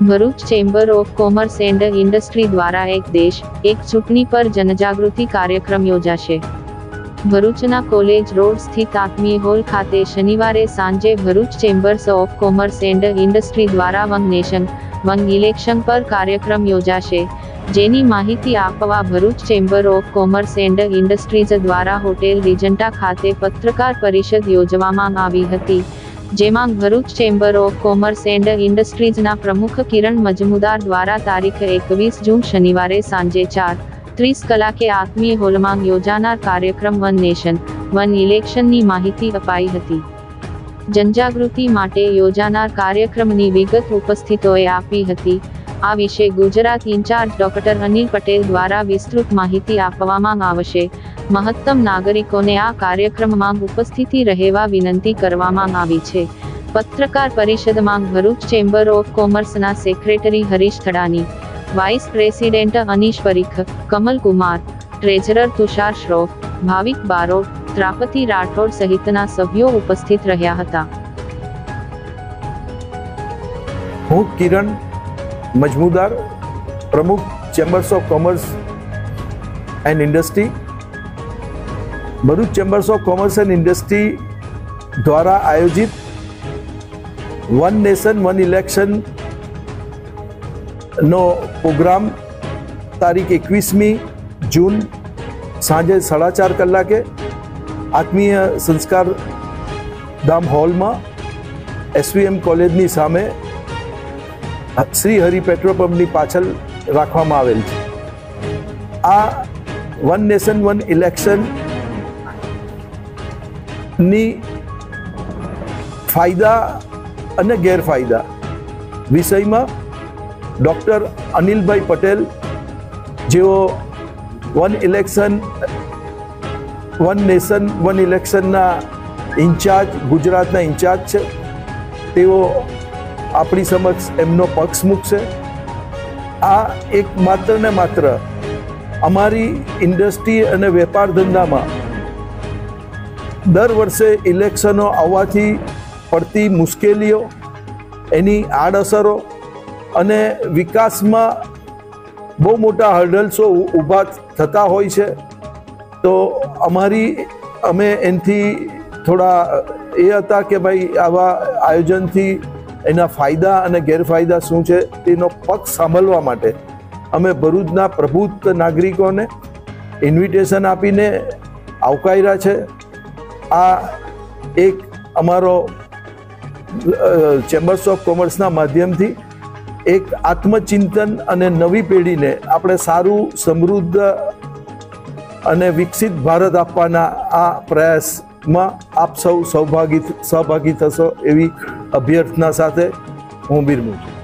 Bharuch chamber of commerce and industry દ્વારા એક દેશ એક ચૂંટણી પર જનજાગૃતિ કાર્યક્રમ યોજાશે। ભરૂચના કોલેજ રોડ સ્થિત આત્મીય હોલ ખાતે શનિવારે સાંજે Bharuch chambers of commerce and industry દ્વારા વન નેશન વન ઇલેક્શન પર કાર્યક્રમ યોજાશે, જેની માહિતી આપવા Bharuch chamber of commerce and industries દ્વારા હોટેલ રિજન્ટા ખાતે પત્રકાર પરિષદ યોજવામાં આવી હતી, જેમાં Bharuch chamber of commerce and ઇન્ડસ્ટ્રીઝના પ્રમુખ કિરણ મજમુદાર દ્વારા તારીખ 21 જૂન શનિવારે સાંજે 4:30 કલાકે આત્મીય હોલમાં યોજાનાર કાર્યક્રમ વન નેશન વન ઇલેક્શનની માહિતી અપાઈ હતી। જનજાગૃતિ માટે યોજાનાર કાર્યક્રમની વિગત ઉપસ્થિતોએ આપી હતી। આ વિશે ગુજરાત ઇન્ચાર્જ ડોક્ટર અનિલ પટેલ દ્વારા વિસ્તૃત માહિતી આપવામાં આવશે। મહત્તમ નાગરિકોને આ કાર્યક્રમમાં ઉપસ્થિતિ રહેવા વિનંતી કરવામાં આવી છે। પત્રકાર પરિષદમાં ભરૂચ ચેમ્બર ઓફ કોમર્સના secretary Harish Thadani, vice president Anish Parikh, Kamal Kumar, treasurer Tushar Shroff, Bhavik Barot, ત્રાપતિ રાઠોડ સહિતના સભ્યો ઉપસ્થિત રહ્યા હતા। હું કિરણ મજમુદાર, પ્રમુખ chambers of commerce and industry. Bharuch chambers of commerce and industry દ્વારા આયોજિત વન નેશન વન ઇલેક્શન નો પ્રોગ્રામ તારીખ 21મી જૂન સાંજે 4:30 કલાકે આત્મીય સંસ્કાર ધામ હોલમાં SVM કોલેજની સામે શ્રી હરિ પેટ્રોલ પંપની પાછળ રાખવામાં આવેલ છે। આ વન નેશન વન ઇલેક્શન ની ફાયદા અને ગેરફાયદા વિષયમાં ડૉક્ટર અનિલભાઈ પટેલ, જેઓ વન નેશન વન ઇલેક્શનના ઇન્ચાર્જ, ગુજરાતના ઇન્ચાર્જ છે, તેઓ આપણી સમક્ષ એમનો પક્ષ મૂકશે। આ એક માત્ર ને માત્ર અમારી ઇન્ડસ્ટ્રી અને વેપાર ધંધામાં દર વર્ષે ઇલેક્શનો આવવાથી પડતી મુશ્કેલીઓ, એની આડઅસરો અને વિકાસમાં બહુ મોટા હર્ડલ્સો ઊભા થતા હોય છે, તો અમે એનાથી થોડા એ હતા કે ભાઈ આવા આયોજનથી એના ફાયદા અને ગેરફાયદા શું છે તેનો પક્ષ સાંભળવા માટે અમે ભરૂચના પ્રબુદ્ધ નાગરિકોને ઇન્વિટેશન આપીને આવકાર્યા છે। આ એક અમારો ચેમ્બર્સ ઓફ કોમર્સના માધ્યમથી એક આત્મચિંતન અને નવી પેઢીને આપણે સારું, સમૃદ્ધ અને વિકસિત ભારત આપવાના આ પ્રયાસમાં આપ સૌ સહભાગી થશો એવી અભ્યર્થના સાથે હું બિરમું છું।